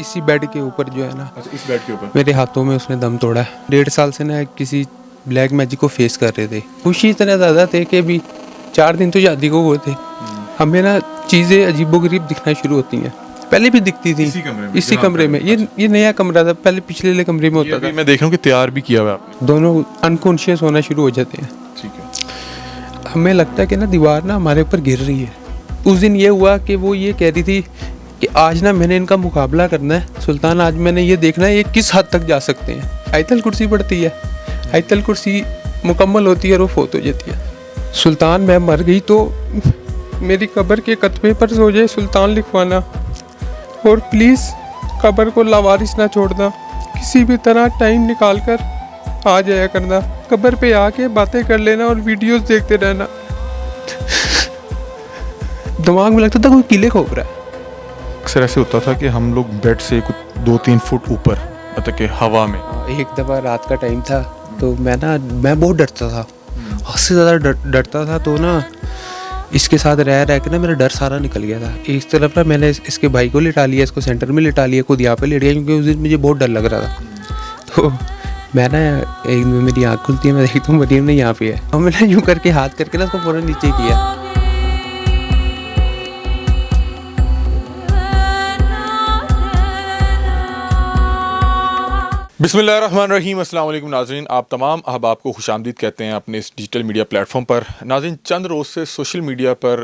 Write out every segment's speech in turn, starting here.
इसी बेड के ऊपर जो है ना, अच्छा, इस बेड के ऊपर मेरे हाथों में उसने दम तोड़ा है। 1.5 साल से ना किसी ब्लैक मैजिक को फेस कर रहे थे। खुशी इतना ज़्यादा थे कि अभी 4 दिन तो शादी को हुए थे। हमें ना चीज़ें अजीबोगरीब दिखना शुरू होती हैं। पहले भी दिखती थी इसी कमरे में। ये नया कमरा था, पहले पिछले वाले कमरे में होता था। मैं देख रहा हूँ कि तैयार भी किया हुआ है आपने। दोनों अनकॉन्शियस होना शुरू हो जाते हैं। ठीक है। हमें लगता है कि ना दीवार ना हमारे ऊपर गिर रही है। उस दिन ये हुआ कि वो ये कह रही थी कि आज ना मैंने इनका मुकाबला करना है सुल्तान, आज मैंने ये देखना है ये किस हद तक जा सकते हैं। आयतल कुर्सी पड़ती है, आयतल कुर्सी मुकम्मल होती है और वो फोत हो जाती है। सुल्तान मैं मर गई तो मेरी कब्र के कतबे पर सो जाए सुल्तान लिखवाना, और प्लीज़ कब्र को लावारिस ना छोड़ना, किसी भी तरह टाइम निकाल कर आ जाया करना, कब्र पे आके बातें कर लेना और वीडियोस देखते रहना। दिमाग में लगता था कोई किले खोप रहा है। अक्सर ऐसे होता था कि हम लोग बेड से कुछ 2-3 फुट ऊपर, मतलब कि हवा में। एक दफ़ा रात का टाइम था तो मैं बहुत डरता था, हद से ज़्यादा डरता था। तो ना इसके साथ रह के ना मेरा डर सारा निकल गया था। एक तरफ ना मैंने इसके भाई को लिटा लिया, इसको सेंटर में लिटा लिया, खुद यहाँ पे लेट गया क्योंकि उस दिन मुझे बहुत डर लग रहा था। तो मैं ना एक मेरी आँख खुलती है, मैं देखता हूँ मरीम ने यहाँ पे है, और मैंने यूँ करके हाथ करके ना उसको फ़ौरन नीचे किया। बिस्मिल्लाहिर्रहमानिर्रहीम, अस्सलाम वालेकुम नाज़रीन। आप तमाम अहबाब को खुशामदीद कहते हैं अपने इस डिजिटल मीडिया प्लेटफॉर्म पर। नाज़रीन, चंद रोज़ से सोशल मीडिया पर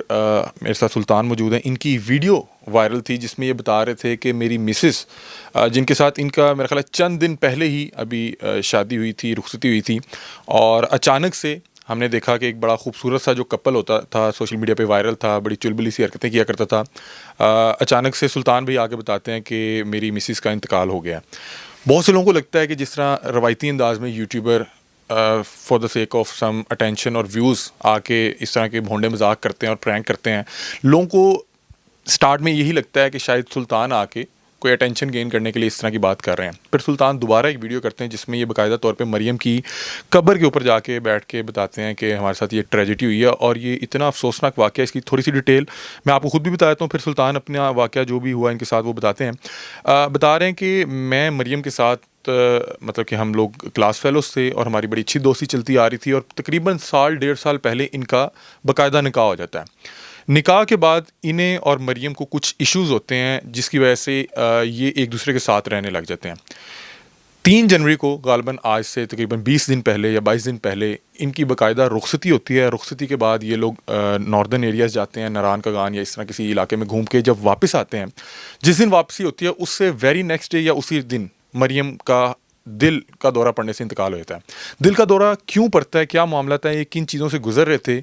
मेरे साथ सुल्तान मौजूद हैं। इनकी वीडियो वायरल थी जिसमें ये बता रहे थे कि मेरी मिसेस, जिनके साथ इनका मेरा ख्याल है चंद दिन पहले ही अभी शादी हुई थी, रुखसती हुई थी, और अचानक से हमने देखा कि एक बड़ा खूबसूरत सा जो कपल होता था सोशल मीडिया पे वायरल था, बड़ी चुलबुली सी हरकतें किया करता था। अचानक से सुल्तान भाई आगे बताते हैं कि मेरी मिसेस का इंतकाल हो गया। बहुत से लोगों को लगता है कि जिस तरह रवायती अंदाज में YouTuber for the sake of some attention और व्यूज़ आके इस तरह के भोंडे मजाक करते हैं और प्रैंक करते हैं, लोगों को स्टार्ट में यही लगता है कि शायद सुल्तान आके कोई अटेंशन गेन करने के लिए इस तरह की बात कर रहे हैं। फिर सुल्तान दोबारा एक वीडियो करते हैं जिसमें ये बाकायदा तौर पे मरियम की कब्र के ऊपर जाके बैठ के बताते हैं कि हमारे साथ ये ट्रेजेडी हुई है और ये इतना अफसोसनाक वाक़या, इसकी थोड़ी सी डिटेल मैं आपको खुद भी बता देता हूँ। फिर सुल्तान अपना वाक़या जो भी हुआ इनके साथ वो बताते हैं। बता रहे हैं कि मैं मरियम के साथ मतलब कि हम लोग क्लास फेलोज थे और हमारी बड़ी अच्छी दोस्ती चलती आ रही थी, और तकरीबन 1.5 साल पहले इनका बाकायदा निकाह हो जाता है। निकाह के बाद इन्हें और मरियम को कुछ इश्यूज़ होते हैं जिसकी वजह से ये एक दूसरे के साथ रहने लग जाते हैं। 3 जनवरी को गालबन आज से तकरीबन 20 दिन पहले या 22 दिन पहले इनकी बाकायदा रुखसती होती है। रुखसती के बाद ये लोग नॉर्दर्न एरियाज़ जाते हैं, नारान कागान या इस तरह किसी इलाके में घूम के जब वापस आते हैं, जिस दिन वापसी होती है उससे वेरी नेक्स्ट डे या उसी दिन मरियम का दिल का दौरा पड़ने से इंतकाल हो जाता है। दिल का दौरा क्यों पड़ता है, क्या मामला था, ये किन चीज़ों से गुजर रहे थे,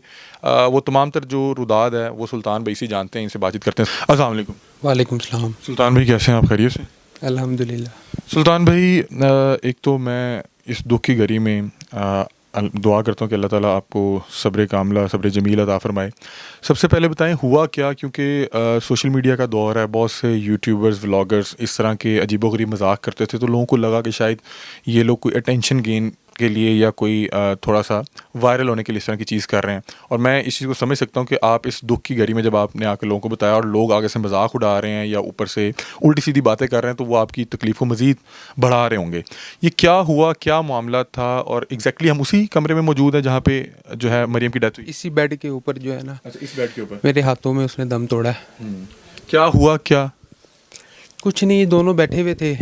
वो तमाम तर जो रुदाद है वो सुल्तान भाई से जानते हैं, इनसे बातचीत करते हैं। अस्सलाम वालेकुम। वालेकुम सलाम। सुल्तान भाई कैसे हैं आप, खैरियत से? अल्हम्दुलिल्लाह। सुल्तान भाई, एक तो मैं इस दुख की घड़ी में दुआ करता हूँ कि अल्लाह ताला आपको सब्र कामला, सब्र जमील अता फरमाए। सबसे पहले बताएं हुआ क्या, क्योंकि सोशल मीडिया का दौर है, बहुत से यूट्यूबर्स, व्लॉगर्स इस तरह के अजीबोगरीब मजाक करते थे, तो लोगों को लगा कि शायद ये लोग कोई अटेंशन गेन के लिए या कोई थोड़ा सा वायरल होने के लिए इस तरह की चीज़ कर रहे हैं। और मैं इस चीज़ को समझ सकता हूँ कि आप इस दुख की घड़ी में जब आपने आकर लोगों को बताया और लोग आगे से मजाक उड़ा रहे हैं या ऊपर से उल्टी सीधी बातें कर रहे हैं, तो वो आपकी तकलीफ़ को मज़ीद बढ़ा रहे होंगे। ये क्या हुआ, क्या मामला था, और एग्जैक्टली हम उसी कमरे में मौजूद हैं जहाँ पे जो है मरियम की डेथ हुई? इसी बेड के ऊपर जो है ना, अच्छा, इस बेड के ऊपर मेरे हाथों में उसने दम तोड़ा है। क्या हुआ क्या? कुछ नहीं, दोनों बैठे हुए थे,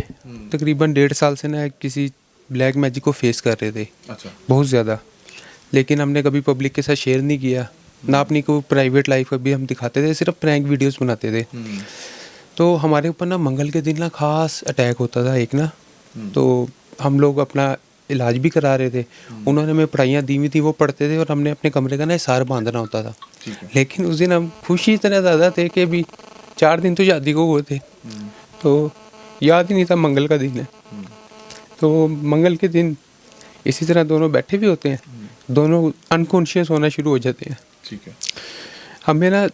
तकरीबन 1.5 साल से ना किसी ब्लैक मैजिक को फेस कर रहे थे। अच्छा। बहुत ज़्यादा, लेकिन हमने कभी पब्लिक के साथ शेयर नहीं किया, ना अपनी को प्राइवेट लाइफ कभी हम दिखाते थे, सिर्फ प्रैंक वीडियोस बनाते थे। तो हमारे ऊपर ना मंगल के दिन ना ख़ास अटैक होता था एक ना, तो हम लोग अपना इलाज भी करा रहे थे। उन्होंने हमें पढ़ाइयाँ दी हुई थी, वो पढ़ते थे और हमने अपने कमरे का ना हिसार बांधना होता था। लेकिन उस दिन हम खुशी इतना ज़्यादा थे कि अभी 4 दिन तो शादी को हुए थे, तो याद ही नहीं था मंगल का दिन है। तो मंगल के दिन इसी तरह दोनों बैठे भी होते हैं, दोनों अनकॉन्शियस होना शुरू हो जाते हैं। ठीक है। हमें ना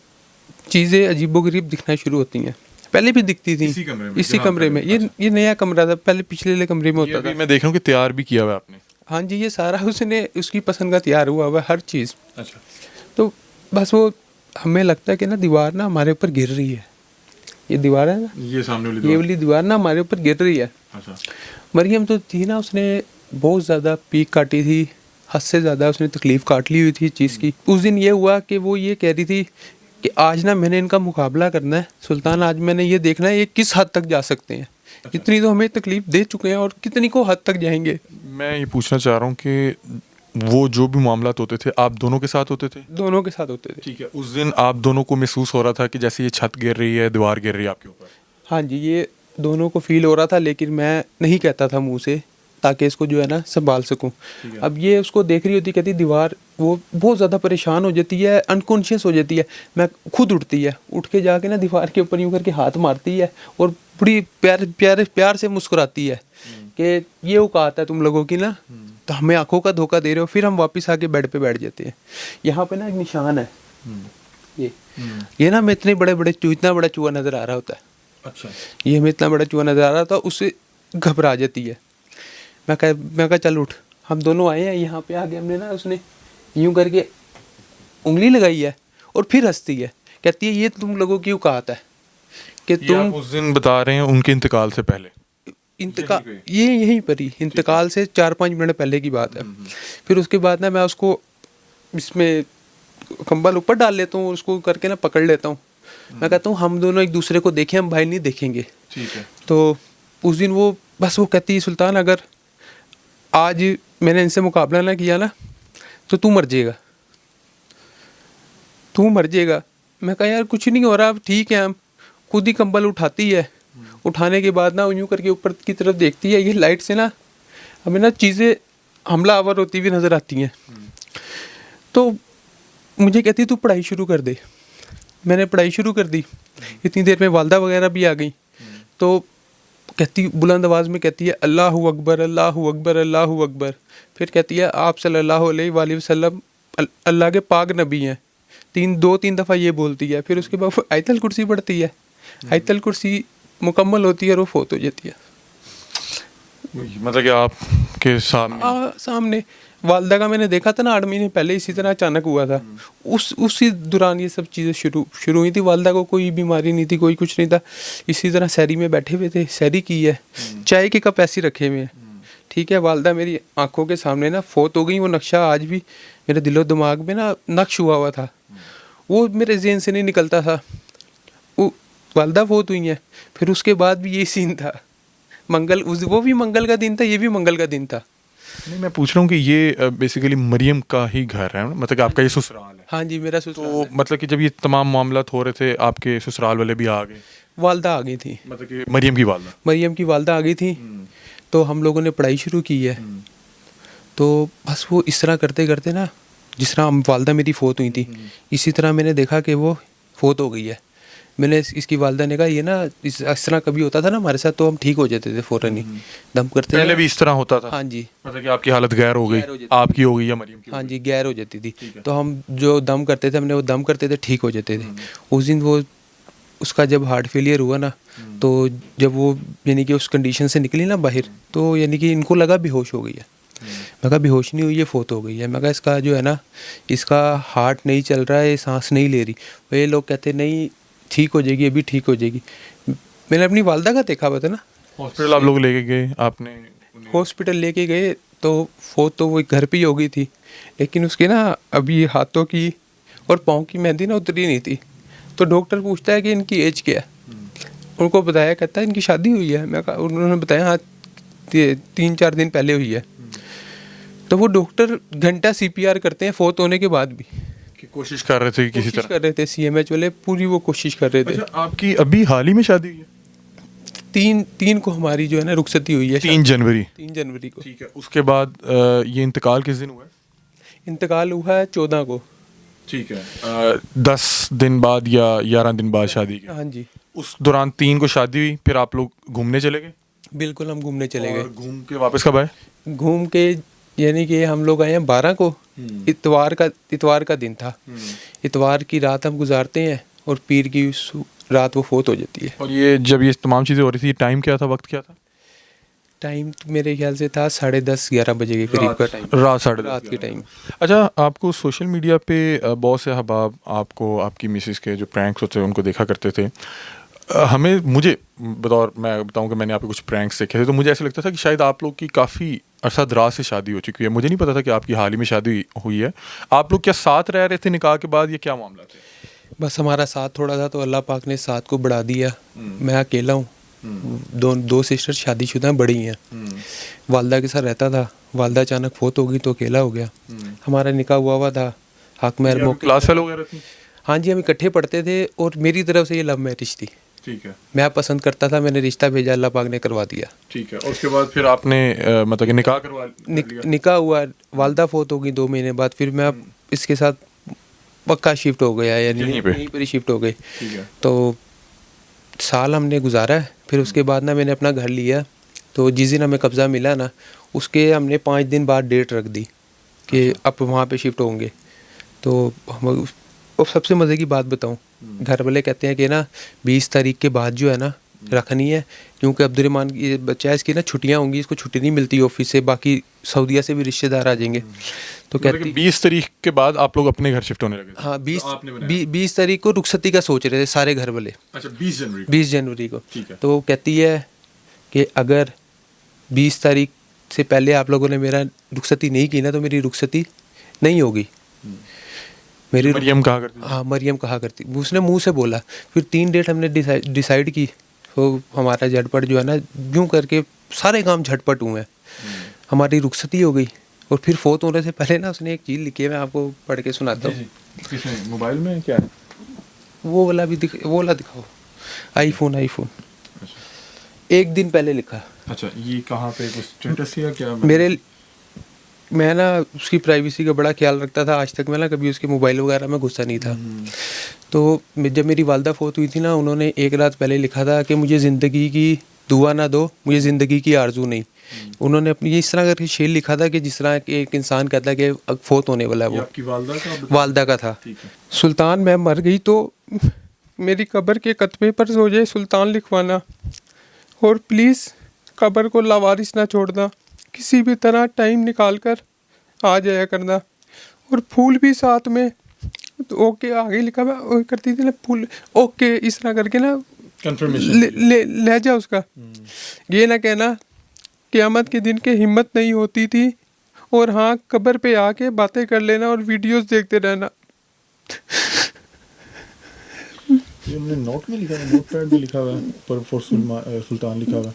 चीज़ें अजीबोगरीब दिखना शुरू होती हैं। पहले भी दिखती थी इसी कमरे में। ये नया कमरा था, पहले पिछले वाले कमरे में होता था। मैं देख रहा हूँ कि तैयार भी किया हुआ है आपने। हाँ जी, ये सारा उसने उसकी पसंद का तैयार हुआ हुआ हर चीज़। अच्छा। तो बस वो हमें लगता है कि ना दीवार ना हमारे ऊपर गिर रही है। ये दीवार है ना, ये सामने वाली ये दीवार। वाली दीवार ना हमारे ऊपर गिर रही है। अच्छा। मरियम तो थी ना, उसने बहुत ज़्यादा पीक काटी थी, हद से ज़्यादा उसने तकलीफ़ काट ली हुई थी इस चीज़ की। उस दिन ये हुआ कि वो ये कह रही थी कि आज ना मैंने इनका मुकाबला करना है सुल्तान, आज मैंने ये देखना है ये किस हद तक जा सकते हैं। इतनी तो हमें तकलीफ़ दे चुके हैं और कितनी को हद तक जाएंगे। मैं ये पूछना चाह रहा हूँ कि वो जो भी मामलात होते थे आप दोनों के साथ होते थे? दोनों के साथ होते थे। ठीक है। उस दिन आप दोनों को महसूस हो रहा था कि जैसे ये छत गिर रही है, दीवार गिर रही है आपके ऊपर? हाँ जी, ये दोनों को फील हो रहा था, लेकिन मैं नहीं कहता था मुंह से, ताकि इसको जो है ना संभाल सकूं। अब ये उसको देख रही होती, कहती दीवार, वो बहुत ज़्यादा परेशान हो जाती है, अनकॉन्शियस हो जाती है। मैं खुद उठती है, उठ के जाके ना दीवार के ऊपर यूँ करके हाथ मारती है और बड़ी प्यार से मुस्कुराती है कि ये औकात है तुम लोगों की ना, तो हमें आंखों का धोखा दे रहे हो। फिर हम वापस आके बेड पे बैठ जाते हैं। यहाँ पे ना एक निशान है, ये ना हमें इतने बड़े बड़े इतना बड़ा चूहा नज़र आ रहा होता है। अच्छा। ये हमें इतना बड़ा चूहा नज़र आ रहा था, उससे घबरा जाती है। मैं कहा चल उठ। हम दोनों आए हैं, यहाँ पे आगे हमने ना, उसने यूं करके उंगली लगाई है और फिर हंसती है, कहती है ये तुम लोगों की औकात है कि ये आप उस दिन बता रहे हैं उनके इंतकाल से पहले? इंतकाल, ये यहीं पर ही इंतकाल से 4-5 मिनट पहले की बात है। फिर उसके बाद ना मैं उसको इसमें कंबल ऊपर डाल लेता हूँ, उसको करके ना पकड़ लेता हूँ। मैं कहता हूँ हम दोनों एक दूसरे को देखें, हम भाई नहीं देखेंगे। ठीक है। तो उस दिन वो कहती है सुल्तान अगर आज मैंने इनसे मुकाबला ना किया ना तो तू मर जाएगा, तू मर जाएगा। मैं कहा यार कुछ नहीं हो रहा, अब ठीक है। हम खुद ही कंबल उठाती है, उठाने के बाद ना यूँ करके ऊपर की तरफ देखती है, ये लाइट से ना हमें ना चीज़ें हमला आवर होती हुई नज़र आती हैं। तो मुझे कहती तू पढ़ाई शुरू कर दे। मैंने पढ़ाई शुरू कर दी। इतनी देर में वालदा वगैरह भी आ गई। तो कहती बुलंद आवाज़ में कहती है अल्लाहु अकबर अल्लाहु अकबर अल्लाहु अकबर। फिर कहती है आप सल्लल्लाहु अलैहि वसल्लम अल्लाह के पाक नबी हैं। 2-3 दफ़ा ये बोलती है। फिर उसके बाद आयतल कुर्सी पढ़ती है। आयतल कुर्सी मुकम्मल होती है और वो फोत हो जाती है। मतलब कि आपके सामने वालदा का मैंने देखा था ना 8 महीने पहले, इसी तरह अचानक हुआ था। उसी दौरान ये सब चीज़ें शुरू हुई थी। वालदा को कोई बीमारी नहीं थी, कोई कुछ नहीं था। इसी तरह सहरी में बैठे हुए थे, सहरी की है, चाय के कप ऐसे रखे हुए हैं। ठीक है, वालदा मेरी आंखों के सामने ना फोत हो गई। वो नक्शा आज भी मेरे दिलो दिमाग में ना नक्श हुआ था, वो मेरे ज़हन से नहीं निकलता था। वो वालदा फोत हुई हैं, फिर उसके बाद भी यही सीन था। वो भी मंगल का दिन था, ये भी मंगल का दिन था। नहीं, मैं पूछ रहा हूँ कि ये बेसिकली मरियम का ही घर है, मतलब कि आपका ये ससुराल है? हाँ जी, मेरा ससुराल तो है। मतलब कि जब ये तमाम मामला हो रहे थे आपके ससुराल वाले भी आ गए? वालदा आ गई थी, मतलब कि मरियम की वालदा? मरियम की वालदा आ गई थी। तो हम लोगों ने पढ़ाई शुरू की है। तो बस वो इस तरह करते करते ना, जिस तरह वालदा मेरी फोत हुई थी, इसी तरह मैंने देखा कि वो फोत हो गई है। मैंने इसकी वालदा ने कहा ये ना इस तरह कभी होता था ना हमारे साथ, तो हम ठीक हो जाते थे फ़ौरन ही, दम करते पहले भी इस तरह होता था? हाँ जी। मतलब कि आपकी हालत गैर हो गई, आपकी हो गई या मरियम की? हाँ जी, गैर हो जाती थी। तो हम जो दम करते थे, हमने वो दम करते थे, ठीक हो जाते थे। उस दिन वो उसका जब हार्ट फेलियर हुआ ना, तो जब वो यानी कि उस कंडीशन से निकली ना बाहर, तो यानी कि इनको लगा बेहोश हो गई है। मैं कहा बेहोश नहीं हुई, ये फोत हो गई है। मैं कहा इसका जो है ना, इसका हार्ट नहीं चल रहा है, सांस नहीं ले रही। वे लोग कहते नहीं ठीक हो जाएगी, अभी ठीक हो जाएगी। मैंने अपनी वालदा का देखा हुआ था ना। हॉस्पिटल आप लोग लेके गए? आपने हॉस्पिटल लेके गए तो फोत तो वो घर पे ही हो गई थी, लेकिन उसके ना अभी हाथों की और पाँव की मेहंदी ना उतरी नहीं थी। तो डॉक्टर पूछता है कि इनकी एज क्या है। उनको बताया, कहता है इनकी शादी हुई है। मैं कहा, उन्होंने बताया हाँ 3-4 दिन पहले हुई है। तो वो डॉक्टर घंटा CPR करते हैं फोत होने के बाद भी। कि कोशिश कर रहे थे कि किसी तरह कर रहे थे, CMH वाले पूरी वो कोशिश कर रहे थे। अच्छा, आपकी अभी हाल ही में शादी हुई है? 3 को हमारी जो है ना रुखसती हुई है। 3 जनवरी? 3 जनवरी को। ठीक है। उसके बाद ये इंतकाल किस दिन हुआ है? इंतकाल हुआ है 14 को। ठीक है। 10 दिन बाद या 11 दिन बाद शादी के? हाँ जी। उस दौरान 3 को शादी हुई, फिर आप लोग घूमने चले गए? बिल्कुल, हम घूमने चले गए। घूम के वापस कब आए? घूम के यानी कि हम लोग आए हैं 12 को। इतवार का दिन था। इतवार की रात हम गुजारते हैं और पीर की रात वो फोत हो जाती है। और ये जब ये तमाम चीज़ें हो रही थी, टाइम क्या था, वक्त क्या था? टाइम मेरे ख्याल से था 10:30-11 बजे के करीब का टाइम। रात 10:30 रात के टाइम। अच्छा, आपको सोशल मीडिया पे बहुत से अहबाब आपको, आपकी मिसेस के जो प्रैंक्स होते हैं उनको देखा करते थे। मुझे बतौर मैं बताऊं कि मैंने आपके कुछ प्रैंक्स देखे थे, तो मुझे ऐसा लगता था कि शायद आप लोग की काफ़ी अरसा दराज से शादी हो चुकी है। मुझे नहीं पता था कि आपकी हाल ही में शादी हुई है। आप लोग क्या साथ रह रहे थे निकाह के बाद, ये क्या मामला था? बस हमारा साथ थोड़ा था तो अल्लाह पाक ने साथ को बढ़ा दिया। मैं अकेला हूँ, दो सिस्टर शादीशुदा हैं, बड़ी हैं। वालदा के साथ रहता था, वालदा अचानक फोत हो गई तो अकेला हो गया। हमारा निकाह हुआ था हक महर मौके। क्लास फेलो वगैरह थी? हाँ जी, हम इकट्ठे पढ़ते थे और मेरी तरफ से ये लव मैरिज थी। ठीक है। मैं पसंद करता था, मैंने रिश्ता भेजा, अल्लाह पाक ने करवा दिया। ठीक है। और उसके बाद फिर आपने मतलब कि निकाह करवा लिया? निकाह हुआ, वालदा फोत हो गई 2 महीने बाद, फिर मैं अब इसके साथ पक्का शिफ्ट हो गया, यानी यहीं पे? यहीं पर ही शिफ्ट हो गई। ठीक है। तो साल हमने गुजारा है, फिर उसके बाद ना मैंने अपना घर लिया। तो जिस दिन हमें कब्ज़ा मिला ना, उसके हमने 5 दिन बाद डेट रख दी कि अब वहाँ पे शिफ्ट होंगे। तो हम, और सबसे मज़े की बात बताऊँ, घर वाले कहते हैं कि ना 20 तारीख के बाद जो है ना रखनी है, क्योंकि अब्दुर्रहमान की बच्चा है, इसकी ना छुट्टियाँ होंगी, इसको छुट्टी नहीं मिलती ऑफिस से, बाकी सऊदीया से भी रिश्तेदार आ जाएंगे। तो कहती 20 तारीख के बाद आप लोग अपने घर शिफ्ट होने लगे थे? हाँ, आपने बनाया? 20 तारीख को रुखसती का सोच रहे थे सारे घर वाले। अच्छा, 20 जनवरी? 20 जनवरी को। ठीक है। तो वो कहती है कि अगर 20 तारीख से पहले आप लोगों ने मेरा रुखसती नहीं की ना, तो मेरी रुखसती नहीं होगी। मेरी मरियम कहा करती थी? हाँ, मरियम कहा करती, उसने मुंह से बोला। फिर 3 डेट हमने डिसाइड की। तो हमारा झटपट जो है ना, यूँ करके सारे काम झटपट हुए हैं। हमारी रुखसती हो गई और फिर फोत होने से पहले ना उसने एक चीज़ लिखी है, मैं आपको पढ़ के सुनाता हूँ। किसने, मोबाइल में क्या है? वो वाला दिखाओ, आईफोन। एक दिन पहले लिखा। अच्छा, ये कहाँ पे, कुछ स्टेटस या क्या? मैं ना उसकी प्राइवेसी का बड़ा ख्याल रखता था। आज तक मैं ना कभी उसके मोबाइल वगैरह में घुसा नहीं था। तो जब मेरी वालदा फोत हुई थी ना, उन्होंने एक रात पहले लिखा था कि मुझे ज़िंदगी की दुआ ना दो, मुझे ज़िंदगी की आरजू नहीं। उन्होंने अपनी ये इस तरह करके शेर लिखा था कि जिस तरह कि एक इंसान कहता है कि अब फोत होने वाला है। वो आपकी वालदा का था। ठीक है। सुल्तान, मैं मर गई तो मेरी कब्र के कतबे पर सो जाए सुल्तान लिखवाना, और प्लीज़ कब्र को लावारिस ना छोड़ना, किसी भी तरह टाइम निकाल कर आ जाया करना, और फूल भी साथ में। तो ओके आगे लिखा हुआ करती थी ना, फूल ओके इस तरह करके ना कंफर्मेशन ले जा उसका। ये ना कहना क़यामत के दिन के हिम्मत नहीं होती थी, और हाँ कब्र पे आके बातें कर लेना और वीडियोस देखते रहना। ये हमने नोट में लिखा है, नोट पैड में लिखा हुआ है, पर फॉर सुल्तान लिखा हुआ है।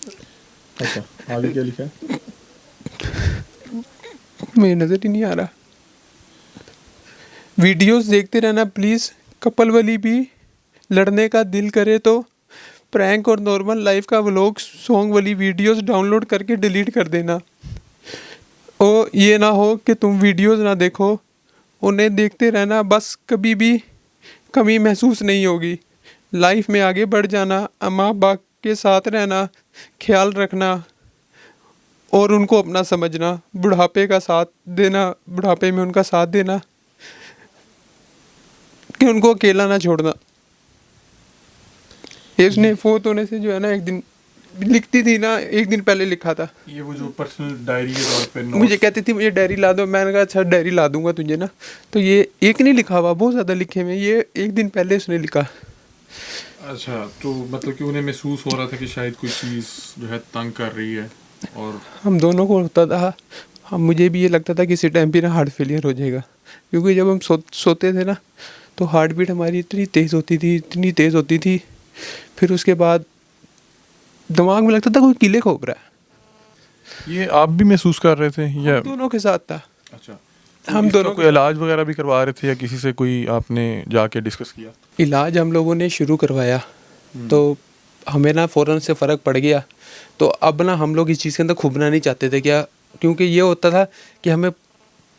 अच्छा, आगे क्या लिखा है? मेरी नज़र ही नहीं आ रहा। वीडियोस देखते रहना प्लीज़, कपल वाली भी, लड़ने का दिल करे तो प्रैंक और नॉर्मल लाइफ का व्लॉग सॉन्ग वाली वीडियोस डाउनलोड करके डिलीट कर देना। और ये ना हो कि तुम वीडियोस ना देखो, उन्हें देखते रहना, बस कभी भी कमी महसूस नहीं होगी। लाइफ में आगे बढ़ जाना, माँ बाप के साथ रहना, ख्याल रखना और उनको अपना समझना, बुढ़ापे का साथ देना, बुढ़ापे में उनका साथ देना, कि उनको अकेला ना छोड़ना। ये उसने फोत होने से जो है ना, एक दिन लिखती थी ना, एक दिन पहले लिखा था। ये वो जो पर्सनल डायरी के तौर पे मुझे कहती थी मुझे डायरी ला दो, मैंने कहा अच्छा डायरी ला दूंगा तुझे ना। तो ये एक नहीं लिखा हुआ, बहुत ज़्यादा लिखे हुए, ये एक दिन पहले उसने लिखा। अच्छा, तो मतलब कि उन्हें महसूस हो रहा था कि शायद कोई चीज़ जो है तंग कर रही है, और हम दोनों को होता था। मुझे भी ये लगता था कि इसी टाइम पे ना हार्ट फेलियर हो जाएगा, क्योंकि जब हम सोते थे ना, तो हार्ट बीट हमारी इतनी तेज़ होती थी, फिर उसके बाद दिमाग में लगता था कोई कीले ठोक रहा है। ये आप भी महसूस कर रहे थे या? दोनों के साथ था। अच्छा, हम दोनों कोई इलाज वगैरह भी करवा रहे थे या किसी से कोई आपने जाके डिस्कस किया? इलाज हम लोगों ने शुरू करवाया, तो हमें ना फ़ौरन से फ़र्क पड़ गया। तो अब ना हम लोग इस चीज़ के अंदर खुबना नहीं चाहते थे क्या, क्योंकि ये होता था कि हमें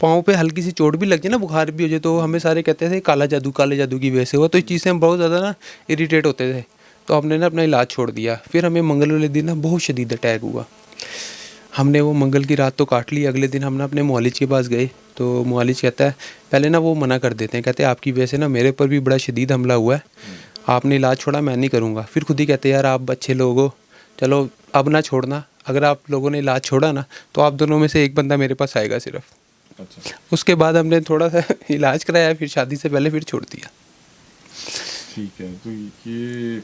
पाँव पे हल्की सी चोट भी लग जाए ना, बुखार भी हो जाए, तो हमें सारे कहते थे काले जादू की वजह से हुआ। तो इस चीज़ से हम बहुत ज़्यादा ना इरिटेट होते थे। तो हमने ना अपना इलाज छोड़ दिया। फिर हमें मंगल वाले दिन ना बहुत शदीद अटैक हुआ। हमने वो मंगल की रात तो काट ली। अगले दिन हम ना अपने मुआलिज के पास गए, तो मुआलिज कहता है, पहले ना वो मना कर देते हैं, कहते हैं आपकी वजह से ना मेरे पर भी बड़ा शदीद हमला हुआ है, आपने इलाज छोड़ा, मैं नहीं करूँगा। फिर खुद ही कहते हैं यार आप अच्छे लोग हो, चलो अब ना छोड़ना, अगर आप लोगों ने इलाज छोड़ा ना तो आप दोनों में से एक बंदा मेरे पास आएगा सिर्फ। अच्छा, उसके बाद हमने थोड़ा सा इलाज कराया, फिर शादी से पहले फिर छोड़ दिया। ठीक है। तो ये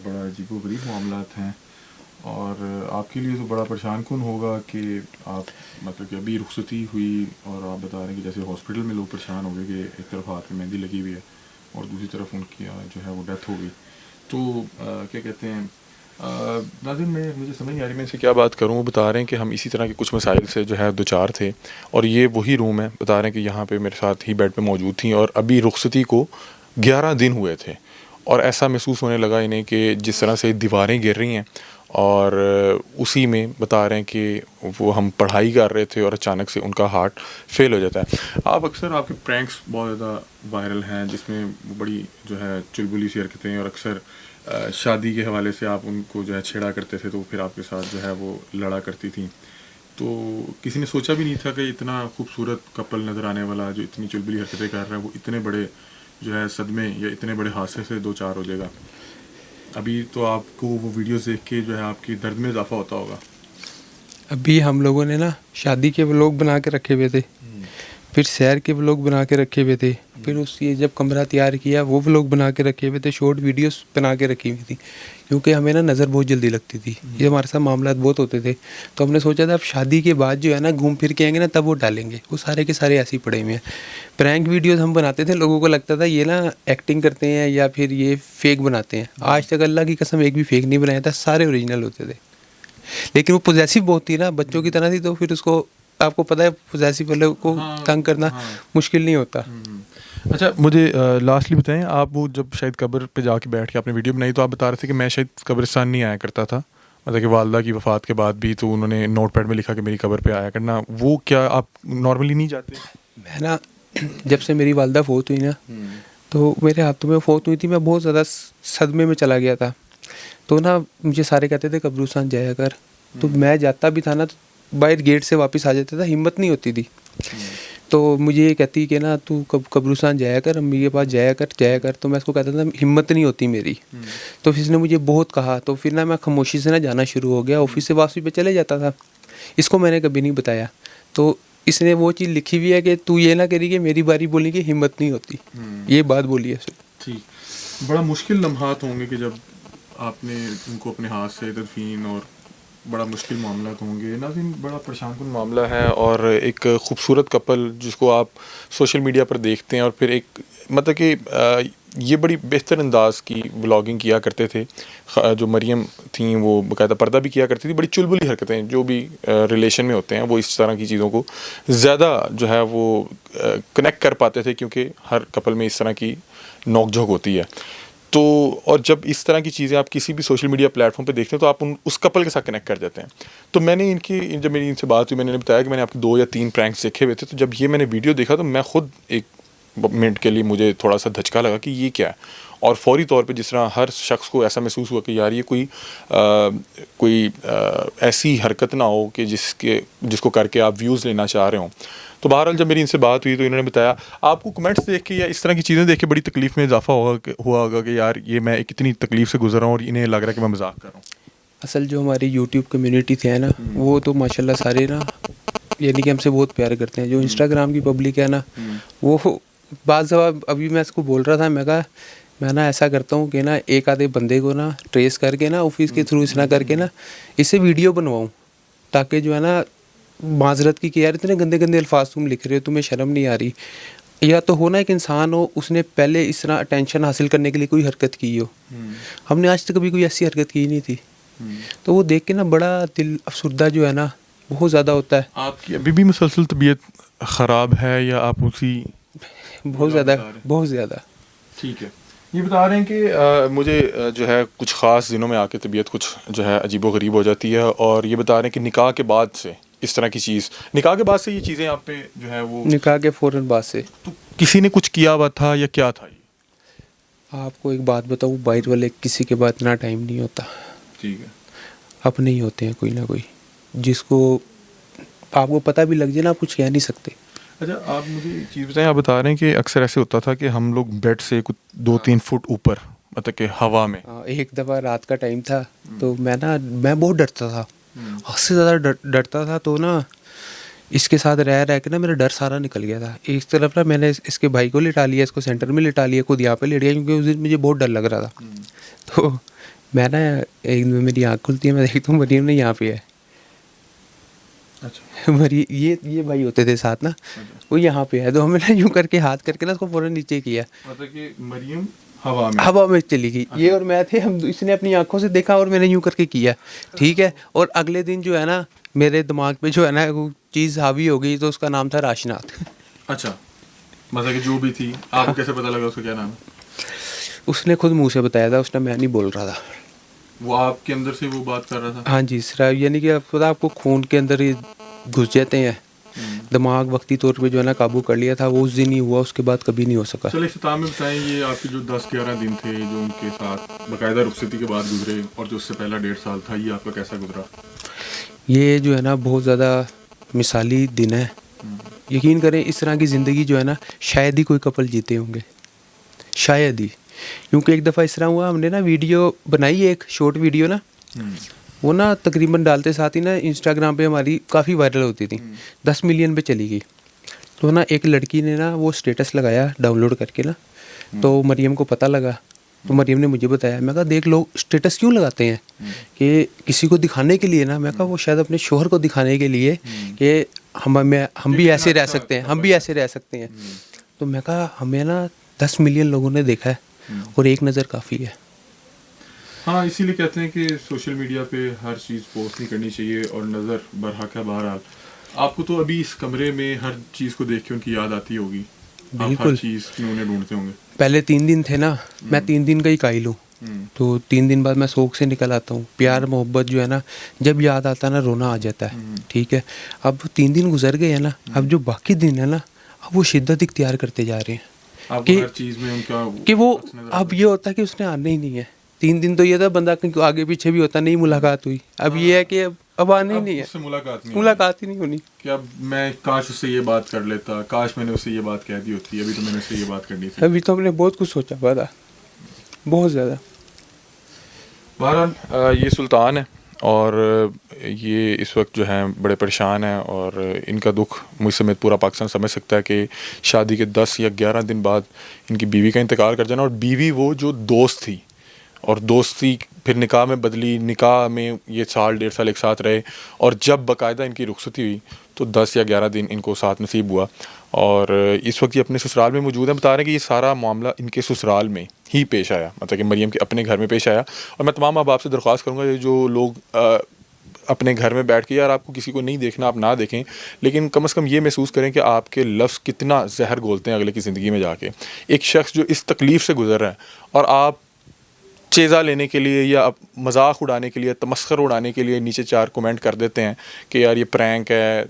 बड़ा अजीबोगरीब मामलात हैं और आपके लिए तो बड़ा परेशान कुन होगा कि आप मतलब कि अभी रुखसती हुई और आप बता रहे हैं कि जैसे हॉस्पिटल में लोग परेशान हो गए कि एक तरफ हाथ में मेहंदी लगी हुई है और दूसरी तरफ उनकी जो है वो डेथ हो गई। तो क्या कहते हैं नाज़रीन, मुझे समझ नहीं आ रही मैं इनसे क्या बात करूं। वो बता रहे हैं कि हम इसी तरह के कुछ मसाइल से जो है दो चार थे और ये वही रूम है। बता रहे हैं कि यहाँ पे मेरे साथ ही बेड पे मौजूद थी और अभी रुखसती को 11 दिन हुए थे और ऐसा महसूस होने लगा इन्हें कि जिस तरह से दीवारें गिर रही हैं और उसी में बता रहे हैं कि वो हम पढ़ाई कर रहे थे और अचानक से उनका हार्ट फेल हो जाता है। आप अक्सर आपके प्रैंक्स बहुत ज़्यादा वायरल हैं जिसमें वो बड़ी जो है चुलबुली सी हरकतें और अक्सर शादी के हवाले से आप उनको जो है छेड़ा करते थे तो फिर आपके साथ जो है वो लड़ा करती थी। तो किसी ने सोचा भी नहीं था कि इतना खूबसूरत कपल नज़र आने वाला जो इतनी चुलबुली हरकतें कर रहा है वो इतने बड़े जो है सदमे या इतने बड़े हादसे से दो चार हो जाएगा। अभी तो आपको वो वीडियोस देख के जो है आपकी दर्द में इजाफा होता होगा। अभी हम लोगों ने ना शादी के व्लॉग बना के रखे हुए थे, फिर सैर के व्लॉग बना के रखे हुए थे, फिर उस ये जब कमरा तैयार किया वो व्लॉग बना के रखे हुए थे, शॉर्ट वीडियोस बना के रखी हुई थी क्योंकि हमें ना नज़र बहुत जल्दी लगती थी। ये हमारे साथ मामला बहुत होते थे तो हमने सोचा था अब शादी के बाद जो है ना घूम फिर के आएंगे ना तब वो डालेंगे। वो सारे के सारे ऐसे ही पड़े हुए हैं। प्रैंक वीडियोस हम बनाते थे, लोगों को लगता था ये ना एक्टिंग करते हैं या फिर ये फेक बनाते हैं। आज तक अल्लाह की कसम एक भी फेक नहीं बनाया था, सारे ओरिजिनल होते थे। लेकिन वो पॉजेसिव बहुत थी ना, बच्चों की तरह थी, तो फिर उसको आपको पता है पॉजेसिव वाले को तंग करना मुश्किल नहीं होता। अच्छा, मुझे लास्टली बताएं, आप वो जब शायद कब्र पे जाके बैठ के आपने वीडियो बनाई तो आप बता रहे थे कि मैं शायद कब्रिस्तान नहीं आया करता था, मतलब कि वालदा की वफ़ात के बाद भी तो उन्होंने नोट पैड में लिखा कि मेरी कब्र पे आया करना। वो क्या आप नॉर्मली नहीं जाते? मैं ना जब से मेरी वालदा फोत हुई ना तो मेरे हाथों में फोत हुई थी, मैं बहुत ज़्यादा सदमे में चला गया था। तो ना मुझे सारे कहते थे कब्रिस्तान जाया कर, तो मैं जाता भी था ना तो बाहर गेट से वापस आ जाता था, हिम्मत नहीं होती थी। तो मुझे ये कहती कि ना तू कब्रिस्तान जाया कर, अम्मी के पास जाया कर। तो मैं उसको कहता था हिम्मत नहीं होती मेरी। तो फिर इसने मुझे बहुत कहा, तो फिर ना मैं खामोशी से ना जाना शुरू हो गया, ऑफिस से वापसी पे चले जाता था। इसको मैंने कभी नहीं बताया। तो इसने वो चीज़ लिखी हुई है कि तू ये ना करी कि मेरी बारी बोलने की हिम्मत नहीं होती, ये बात बोली है उसने। ठीक, बड़ा मुश्किल लम्हात होंगे कि जब आपने उनको अपने हाथ से तदफीन और बड़ा मुश्किल मामला होंगे। नाज़रीन, बड़ा परेशान कुन मामला है और एक खूबसूरत कपल जिसको आप सोशल मीडिया पर देखते हैं और फिर एक मतलब कि ये बड़ी बेहतर अंदाज की व्लॉगिंग किया करते थे। जो मरियम थी वो बाकायदा पर्दा भी किया करती थी। बड़ी चुलबुली हरकतें जो भी रिलेशन में होते हैं वो इस तरह की चीज़ों को ज़्यादा जो है वो कनेक्ट कर पाते थे क्योंकि हर कपल में इस तरह की नोक झोंक होती है। तो और जब इस तरह की चीज़ें आप किसी भी सोशल मीडिया प्लेटफॉर्म पे देखते हैं तो आप उस कपल के साथ कनेक्ट कर जाते हैं। तो मैंने जब मेरी इनसे बात हुई, मैंने बताया कि मैंने आपके 2 या 3 प्रैंक्स देखे हुए थे। तो जब ये मैंने वीडियो देखा तो मैं खुद एक मिनट के लिए मुझे थोड़ा सा धचका लगा कि ये क्या है। और फौरी तौर पे जिस तरह हर शख्स को ऐसा महसूस हुआ कि यार ये कोई ऐसी हरकत ना हो कि जिसको करके आप व्यूज़ लेना चाह रहे हो। तो बहरहाल जब मेरी इनसे बात हुई तो इन्होंने बताया आपको कमेंट्स देख के या इस तरह की चीज़ें देख के बड़ी तकलीफ़ में इजाफा हुआ होगा कि यार ये मैं एक इतनी तकलीफ़ से गुजर रहा हूँ और इन्हें लग रहा है कि मैं मजाक कर रहा हूँ। असल जो हमारी यूट्यूब कम्युनिटी थे ना वो तो माशाल्लाह सारे ना यानी कि हमसे बहुत प्यार करते हैं। जो इंस्टाग्राम की पब्लिक है ना वो बाज़ जवाब अभी मैं इसको बोल रहा था, मैं कहा मैं ना ऐसा करता हूँ कि ना एक आधे बंदे को ना ट्रेस करके ना ऑफिस के थ्रू इतना करके ना इससे वीडियो बनवाऊँ ताकि जो है ना माजरत की कि यार इतने गंदे गंदे अल्फाज तुम लिख रहे हो, तुम्हें शर्म नहीं आ रही। या तो हो ना एक इंसान हो उसने पहले इस तरह अटेंशन हासिल करने के लिए कोई हरकत की हो। हमने आज तक कभी कोई ऐसी हरकत की नहीं थी। तो वो देख के ना बड़ा दिल अफसुर्दा जो है ना बहुत ज़्यादा होता है। आपकी अभी भी मुसलसल तबीयत ख़राब है या आप उसी? बहुत ज़्यादा। ठीक है, ये बता रहे हैं कि मुझे जो है कुछ ख़ास दिनों में आके तबीयत कुछ जो है अजीबोगरीब हो जाती है और ये बता रहे हैं कि निकाह के बाद से इस तरह की चीज़, निकाह के बाद से ये चीज़ें आप पे जो है वो निकाह के फ़ौरन बाद से। तो किसी ने कुछ किया हुआ था या क्या था ये? आपको एक बात बताऊँ, बाहर वाले किसी के बाद इतना टाइम नहीं होता। ठीक है, अपने ही होते हैं कोई ना कोई जिसको आपको पता भी लग जाए ना आप कुछ कह नहीं सकते। अच्छा, आप मुझे एक चीज़ बताएं, आप बता रहे हैं कि अक्सर ऐसे होता था कि हम लोग बेड से कुछ 2-3 फुट ऊपर मतलब कि हवा में। एक दफ़ा रात का टाइम था तो मैं बहुत डरता था, हद से ज़्यादा डरता था। तो ना इसके साथ रह के ना मेरा डर सारा निकल गया था। एक तरफ ना मैंने इसके भाई को लिटा लिया, इसको सेंटर में लिटा लिया, खुद यहाँ पे लेट गया क्योंकि उस दिन मुझे बहुत डर लग रहा था। तो मैं ना एक दिन मेरी आँख खुलती है, मैं देखता हूँ मरीम ने यहाँ पे है। अच्छा। मरी ये भाई होते थे साथ ना, वो यहाँ पे है, तो हमने ना यूँ करके हाथ करके ना उसको फ़ौरन नीचे किया, मतलब कि मरियम हवा में। हवा में चली गई। ये और मैं थे, हम इसने अपनी आँखों से देखा और मैंने यूँ करके किया, ठीक है। और अगले दिन जो है ना मेरे दिमाग पे जो है ना वो चीज़ हावी हो गई, तो उसका नाम था राशनाथ। अच्छा, मतलब कि जो भी थी, आपको कैसे पता लगा उसका क्या नाम है? उसने खुद मुँह से बताया था, उसने, मैं नहीं बोल रहा था। वो आपके अंदर से वो बात कर रहा था? हाँ जी, सिर्फ यानी कि आपको पता, आपको खून के अंदर ये घुस जाते हैं, दिमाग वक्ती तौर पे जो है ना काबू कर लिया था। वो उस दिन ही हुआ, उसके बाद कभी नहीं हो सका। चलिए इख्तिताम में बताएं, ये आपके जो 10-11 दिन थे जो उनके साथ बाकायदा रुखसती के बाद गुजरे, और जो उससे पहला 1.5 साल था, ये आपका कैसा गुजरा? ये जो है ना बहुत ज़्यादा मिसाली दिन है। यकीन करें, इस तरह की ज़िंदगी जो है ना शायद ही कोई कपल जीते होंगे, शायद ही। क्योंकि एक दफ़ा इस तरह हुआ, हमने ना वीडियो बनाई, एक शॉर्ट वीडियो ना, वो ना तकरीबन डालते साथ ही ना इंस्टाग्राम पे हमारी काफ़ी वायरल होती थी, 10 मिलियन पे चली गई। तो ना एक लड़की ने ना वो स्टेटस लगाया डाउनलोड करके ना, तो मरियम को पता लगा, तो मरियम ने मुझे बताया। मैं कहा देख, लोग स्टेटस क्यों लगाते हैं कि किसी को दिखाने के लिए ना। मैं कहा वो शायद अपने शोहर को दिखाने के लिए कि हम भी ऐसे रह सकते हैं, हम भी ऐसे रह सकते हैं। तो मैं कहा हमें ना 10 मिलियन लोगों ने देखा है और एक नज़र काफ़ी है। हाँ, इसीलिए कहते हैं कि सोशल मीडिया पे हर चीज़ पोस्ट नहीं करनी चाहिए, और नज़र बरहक है। बहरहाल आपको तो अभी इस कमरे में हर चीज़ को देख के उनकी याद आती होगी, आप हर बिल्कुल। चीज़ में उन्हें ढूंढते होंगे। पहले 3 दिन थे ना, मैं 3 दिन का ही कायल हूँ। तो 3 दिन बाद मैं शौक से निकल आता हूँ। प्यार मोहब्बत जो है ना, जब याद आता है ना रोना आ जाता है, ठीक है। अब 3 दिन गुजर गए हैं ना, अब जो बाकी दिन है ना, अब वो शिद्दत इख्तियार करते जा रहे हैं आपको हर चीज़ में उनका कि वो, अक्स नज़र अब आता ये होता है कि उसने आना ही नहीं है। 3 दिन तो ये था बंदा कहीं आगे पीछे भी होता, नहीं मुलाकात हुई। अब ये है कि अब आना ही अब नहीं है, उससे मुलाकात नहीं मुलाकात ही नहीं होनी। कि अब मैं काश उससे ये बात कर लेता, काश मैंने उससे ये बात कह दी होती, अभी तो मैंने उससे ये बात करनी थी। अभी तो हमने बहुत कुछ सोचा हुआ था, बहुत ज़्यादा। बहरहाल ये सुल्तान है, और ये इस वक्त जो हैं बड़े परेशान हैं, और इनका दुख मुझ समेत पूरा पाकिस्तान समझ सकता है कि शादी के 10 या 11 दिन बाद इनकी बीवी का इंतकाल कर जाना। और बीवी वो जो दोस्त थी, और दोस्ती फिर निकाह में बदली, निकाह में ये साल 1.5 साल एक साथ रहे, और जब बाकायदा इनकी रुखसती हुई तो 10 या 11 दिन इनको साथ नसीब हुआ। और इस वक्त ये अपने ससुराल में मौजूद हैं। बता रहे हैं कि ये सारा मामला इनके ससुराल में ही पेश आया, मतलब कि मरियम के अपने घर में पेश आया। और मैं तमाम अब आपसे दरख्वास्त करूँगा, ये जो लोग अपने घर में बैठ के, यार आपको किसी को नहीं देखना, आप ना देखें, लेकिन कम से कम ये महसूस करें कि आपके लफ्ज़ कितना जहर घोलते हैं अगले की ज़िंदगी में जाके। एक शख्स जो इस तकलीफ़ से गुजर रहा है, और आप चेज़ा लेने के लिए या मजाक उड़ाने के लिए, तमस्खर उड़ाने के लिए नीचे 4 कमेंट कर देते हैं कि यार ये प्रैंक है,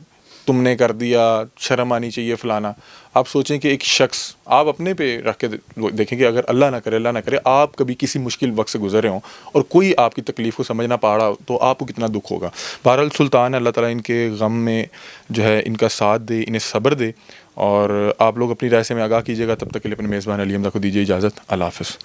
तुमने कर दिया, शर्म आनी चाहिए, फ़लाना। आप सोचें कि एक शख्स, आप अपने पे रख के देखें कि अगर अल्लाह ना करे आप कभी किसी मुश्किल वक्त से गुजरे हों और कोई आपकी तकलीफ़ को समझ ना पा रहा हो, तो आपको कितना दुख होगा। बहरहाल सुल्तान है, अल्लाह ताला इनके गम में जो है इनका साथ दे, इन्हें सब्र दे। और आप लोग अपनी राय से में आगाह कीजिएगा। तब तक के लिए अपने मेज़बान अली हमदा को दीजिए इजाज़त। अल्लाह हाफ़िज़।